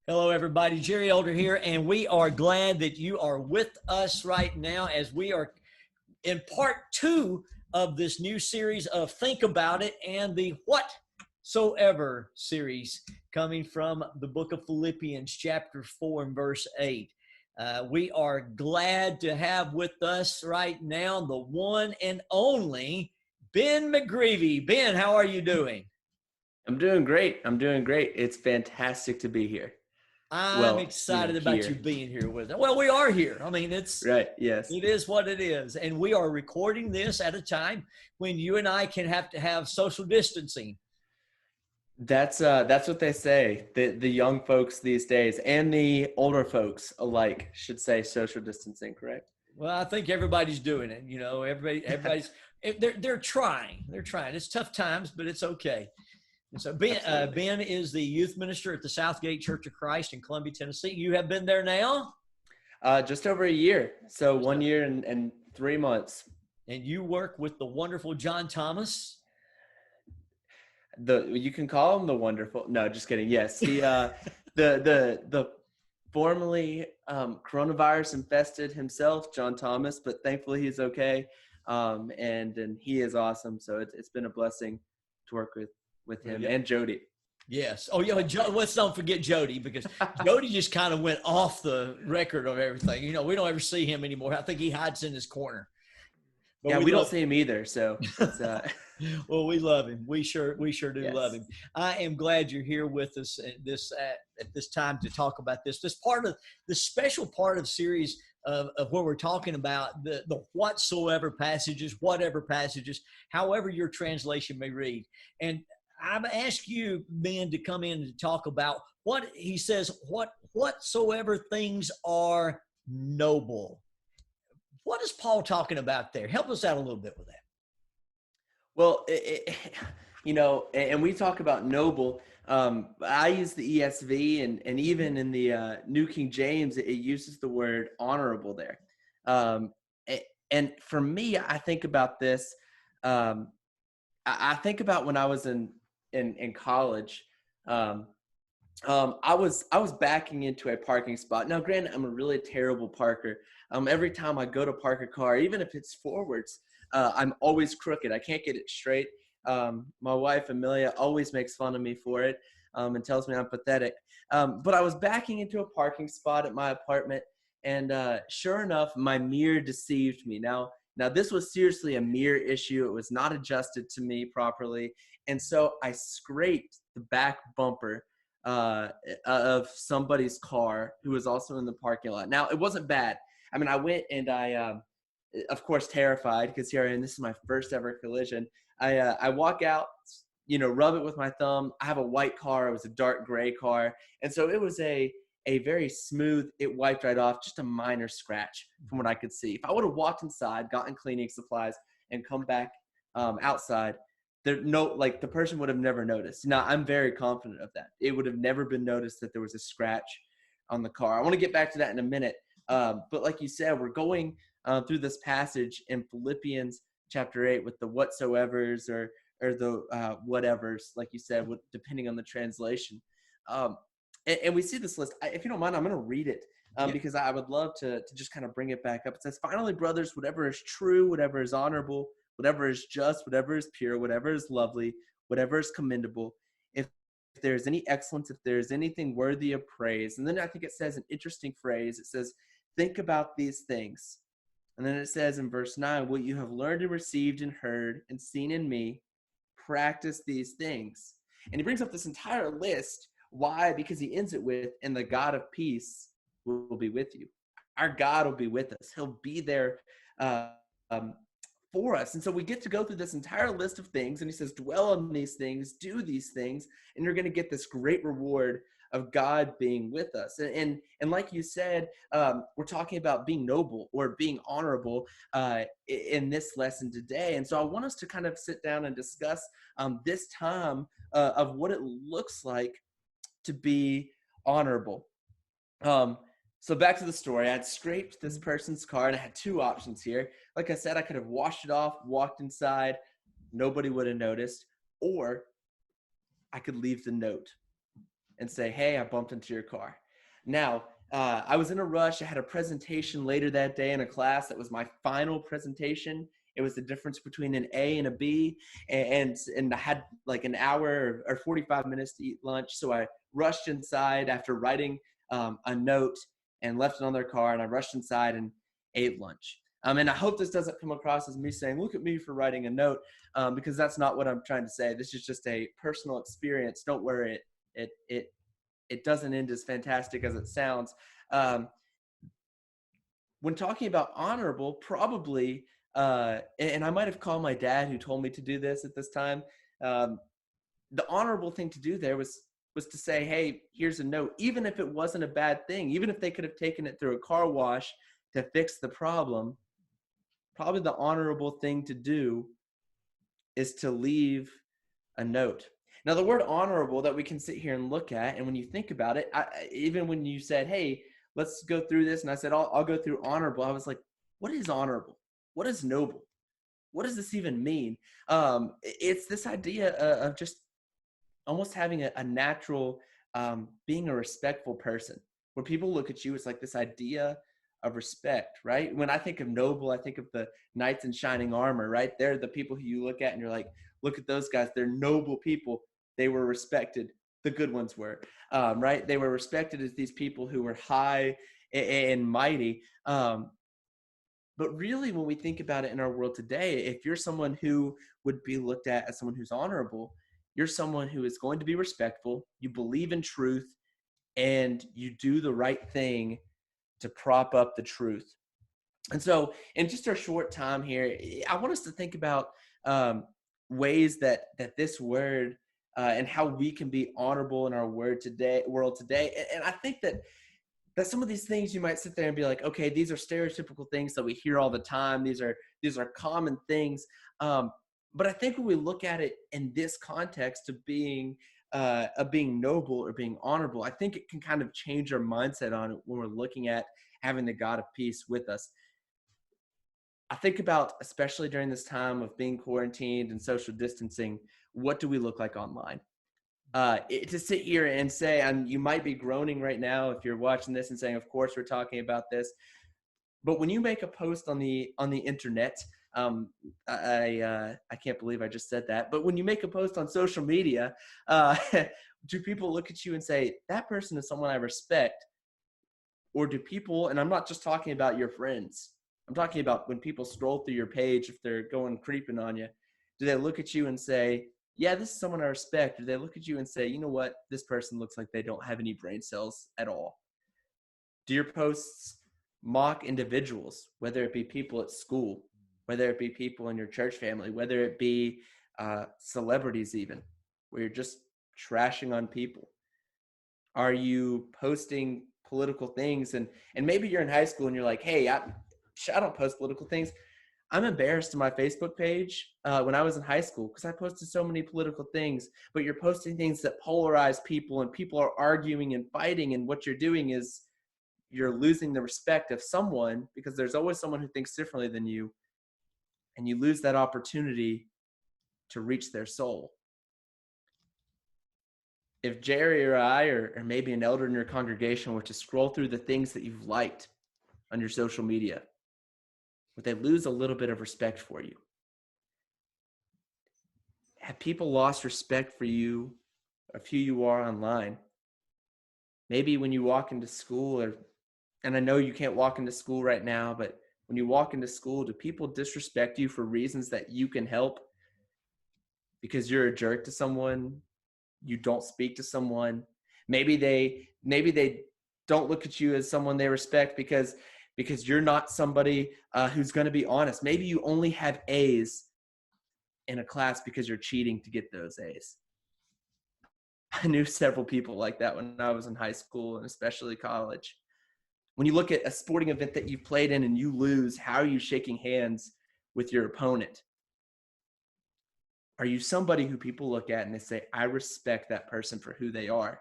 Hello, everybody. Jerry Elder here, and we are glad that you are with us right now as we are in part two of this new series of Think About It and the WhatSoEver series coming from the book of Philippians, chapter 4 and verse 8. We are glad to have with us right now the one and only Ben McGreevy. Ben, how are you doing? I'm doing great. It's fantastic to be here. I'm Well, excited about you here. being here with us. Well, we are here. I mean, Right. Yes. it is what it is. And we are recording this at a time when you and I can have to have social distancing. That's what they say. The young folks these days and the older folks alike should say social distancing, correct? Well, I think everybody's doing it. You know, everybody's they're trying. They're trying. It's tough times, but it's okay. And so Ben is the youth minister at the Southgate Church of Christ in Columbia, Tennessee. You have been there now? Just over a year. So 1 year and 3 months. And you work with the wonderful John Thomas. You can call him the wonderful. No, just kidding. Yes, the formerly coronavirus infested himself, John Thomas, but thankfully he's okay. And he is awesome. So it's been a blessing to work with him and Jody. Yes. Oh, yeah. Let's don't forget Jody, because Jody just kind of went off the record of everything. You know, we don't ever see him anymore. I think he hides in his corner. But yeah, we don't see him either. So, well, we love him. We sure do love him. I am glad you're here with us at this time to talk about this. This part of the special part of series of where we're talking about the whatsoever passages, whatever passages, however your translation may read. And I've asked you, Ben, to come in and talk about what he says, whatsoever things are noble. What is Paul talking about there? Help us out a little bit with that. Well, and we talk about noble. I use the ESV, and even in the New King James, it uses the word honorable there. And for me, I think about this. I think about when I was in college. I was backing into a parking spot. Now, granted, I'm a really terrible parker. Every time I go to park a car, even if it's forwards, I'm always crooked. I can't get it straight. My wife, Amelia, always makes fun of me for it and tells me I'm pathetic. But I was backing into a parking spot at my apartment, and sure enough, my mirror deceived me. Now, this was seriously a mirror issue. It was not adjusted to me properly. And so I scraped the back bumper of somebody's car who was also in the parking lot. Now, it wasn't bad. I mean, I went and I, of course, terrified, because here I am. This is my first ever collision. I walk out, rub it with my thumb. I have a white car. It was a dark gray car. And so it was a very smooth, it wiped right off, just a minor scratch from what I could see. If I would have walked inside, gotten cleaning supplies, and come back outside, the person would have never noticed. Now, I'm very confident of that. It would have never been noticed that there was a scratch on the car. I want to get back to that in a minute. But like you said, we're going through this passage in Philippians chapter 8 with the whatsoevers or the whatevers, like you said, depending on the translation. And we see this list. If you don't mind, I'm going to read it because I would love to just kind of bring it back up. It says, finally, brothers, whatever is true, whatever is honorable, whatever is just, whatever is pure, whatever is lovely, whatever is commendable, if there's any excellence, if there's anything worthy of praise. And then I think it says an interesting phrase. It says, think about these things. And then it says in verse 9, what you have learned and received and heard and seen in me, practice these things. And he brings up this entire list. Why? Because he ends it with, and the God of peace will be with you. Our God will be with us. He'll be there for us. And so we get to go through this entire list of things, and he says, dwell on these things, do these things, and you're going to get this great reward of God being with us. And like you said, we're talking about being noble or being honorable in this lesson today. And so I want us to kind of sit down and discuss this time of what it looks like to be honorable. So back to the story. I had scraped this person's car, and I had two options here. Like I said, I could have washed it off, walked inside, nobody would have noticed, or I could leave the note. and say, hey, I bumped into your car. Now, I was in a rush. I had a presentation later that day in a class that was my final presentation. It was the difference between an A and a B, and I had like an hour or 45 minutes to eat lunch. So I rushed inside after writing a note and left it on their car, and I rushed inside and ate lunch. And I hope this doesn't come across as me saying, look at me for writing a note, because that's not what I'm trying to say. This is just a personal experience. Don't worry, it doesn't end as fantastic as it sounds. When talking about honorable, probably, and I might have called my dad who told me to do this at this time. The honorable thing to do there was to say, hey, here's a note. Even if it wasn't a bad thing, even if they could have taken it through a car wash to fix the problem, probably the honorable thing to do is to leave a note. Now, the word honorable that we can sit here and look at, and when you think about it, even when you said, hey, let's go through this, and I said, I'll go through honorable, I was like, what is honorable? What is noble? What does this even mean? It's this idea of just almost having a natural, being a respectful person. When people look at you, it's like this idea of respect, right? When I think of noble, I think of the knights in shining armor, right? They're the people who you look at and you're like, look at those guys. They're noble people. They were respected. The good ones were, right? They were respected as these people who were high and mighty. But really, when we think about it in our world today, if you're someone who would be looked at as someone who's honorable, you're someone who is going to be respectful, you believe in truth, and you do the right thing to prop up the truth. And so in just our short time here, I want us to think about ways that this word and how we can be honorable in our world today. And I think that some of these things you might sit there and be like, okay, these are stereotypical things that we hear all the time. These are common things. But I think when we look at it in this context of being noble or being honorable, I think it can kind of change our mindset on it when we're looking at having the God of peace with us. I think about, especially during this time of being quarantined and social distancing, what do we look like online? To sit here and say, and you might be groaning right now if you're watching this and saying, of course we're talking about this, but when you make a post on the internet, I can't believe I just said that, but when you make a post on social media, do people look at you and say, that person is someone I respect? Or do people, and I'm not just talking about your friends, I'm talking about when people scroll through your page, if they're going creeping on you, do they look at you and say, yeah, this is someone I respect? Or do they look at you and say, you know what, this person looks like they don't have any brain cells at all? Do your posts mock individuals, whether it be people at school, whether it be people in your church family, whether it be celebrities even, where you're just trashing on people? Are you posting political things? And maybe you're in high school and you're like, hey, I don't post political things. I'm embarrassed to my Facebook page when I was in high school because I posted so many political things, but you're posting things that polarize people and people are arguing and fighting, and what you're doing is you're losing the respect of someone because there's always someone who thinks differently than you, and you lose that opportunity to reach their soul. If Jerry or I or maybe an elder in your congregation were to scroll through the things that you've liked on your social media, would they lose a little bit of respect for you? Have people lost respect for you, of who you are online? Maybe when you walk into school, and I know you can't walk into school right now, but when you walk into school, do people disrespect you for reasons that you can help? Because you're a jerk to someone, you don't speak to someone. Maybe they don't look at you as someone they respect because you're not somebody who's going to be honest. Maybe you only have A's in a class because you're cheating to get those A's. I knew several people like that when I was in high school and especially college. When you look at a sporting event that you've played in and you lose, how are you shaking hands with your opponent? Are you somebody who people look at and they say, I respect that person for who they are?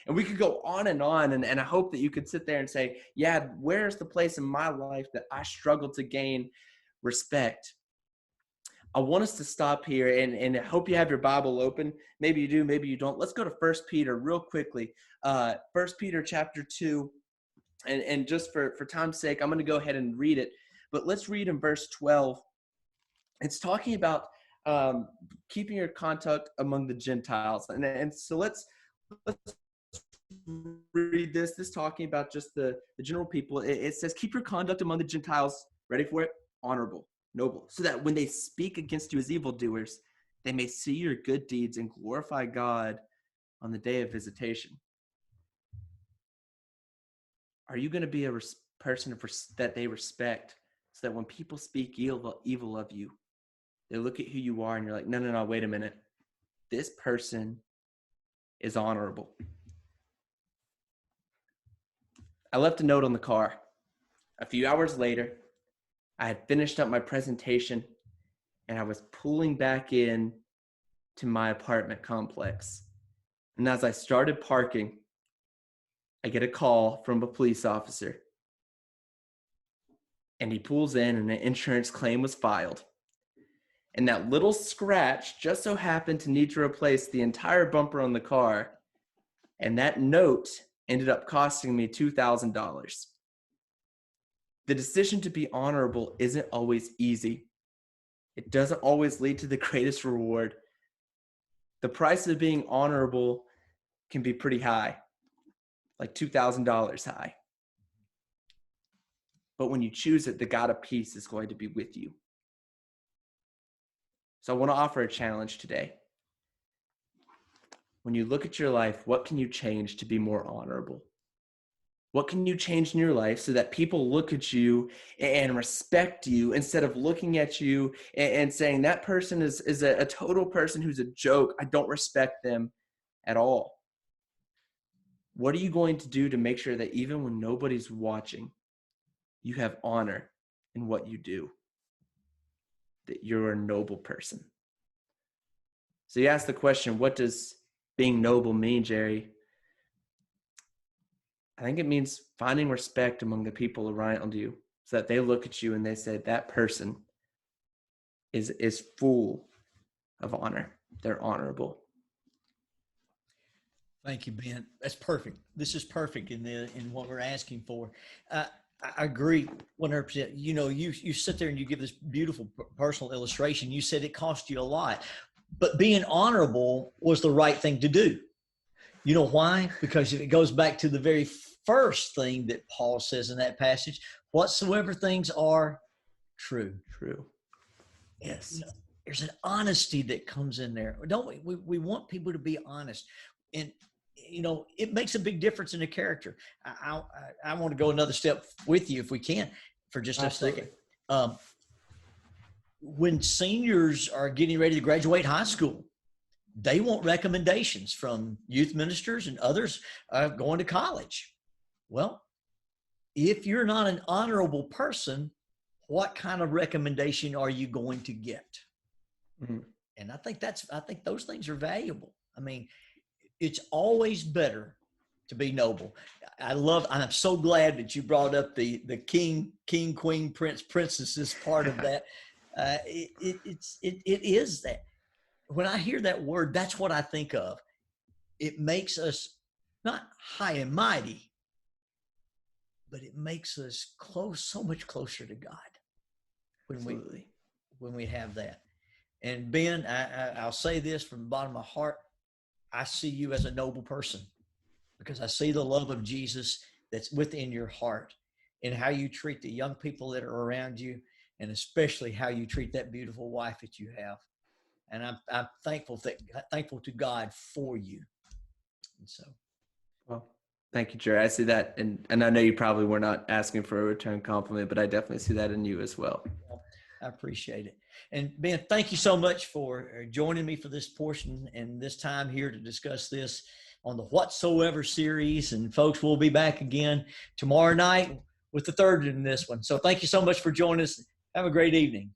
And we could go on, and I hope that you could sit there and say, yeah, where's the place in my life that I struggle to gain respect? I want us to stop here, and I hope you have your Bible open. Maybe you do, maybe you don't. Let's go to 1 Peter real quickly. 1 Peter chapter 2, and just for time's sake, I'm going to go ahead and read it. But let's read in verse 12. It's talking about keeping your conduct among the Gentiles. And so let's read this. This talking about just the general people. It says, keep your conduct among the Gentiles, ready for it, honorable, noble, so that when they speak against you as evildoers, they may see your good deeds and glorify God on the day of visitation. Are you going to be a person that they respect, so that when people speak evil of you, they look at who you are and you're like, no, wait a minute. This person is honorable. I left a note on the car. A few hours later, I had finished up my presentation and I was pulling back in to my apartment complex. And as I started parking, I get a call from a police officer. And he pulls in and an insurance claim was filed. And that little scratch just so happened to need to replace the entire bumper on the car. And that note ended up costing me $2,000. The decision to be honorable isn't always easy. It doesn't always lead to the greatest reward. The price of being honorable can be pretty high, like $2,000 high. But when you choose it, the God of peace is going to be with you. So I want to offer a challenge today. When you look at your life, what can you change to be more honorable? What can you change in your life so that people look at you and respect you instead of looking at you and saying that person is a total person who's a joke. I don't respect them at all. What are you going to do to make sure that even when nobody's watching, you have honor in what you do? That you're a noble person. So you ask the question, what does being noble mean, Jerry? I think it means finding respect among the people around you so that they look at you and they say, that person is full of honor. They're honorable. Thank you, Ben. That's perfect. This is perfect in what we're asking for. I agree 100%. You know, you sit there and you give this beautiful personal illustration. You said it cost you a lot, but being honorable was the right thing to do. You know why? Because it goes back to the very first thing that Paul says in that passage, whatsoever things are true. True. Yes. You know, there's an honesty that comes in there. Don't we? We want people to be honest. And, you know, it makes a big difference in the character. I want to go another step with you if we can for just Absolutely. a second. When seniors are getting ready to graduate high school, they want recommendations from youth ministers and others going to college. Well, if you're not an honorable person, what kind of recommendation are you going to get? Mm-hmm. And I think those things are valuable. I mean, it's always better to be noble. I'm so glad that you brought up the king, queen, prince, princesses part of that. It is that. When I hear that word, that's what I think of. It makes us not high and mighty, but it makes us so much closer to God when we have that. And Ben, I'll say this from the bottom of my heart. I see you as a noble person because I see the love of Jesus that's within your heart and how you treat the young people that are around you, and especially how you treat that beautiful wife that you have. And I'm thankful to God for you. And so, well, thank you, Jerry. I see that, and I know you probably were not asking for a return compliment, but I definitely see that in you as well. I appreciate it. And Ben, thank you so much for joining me for this portion and this time here to discuss this on the WhatSoEver series. And folks, we'll be back again tomorrow night with the third in this one. So thank you so much for joining us. Have a great evening.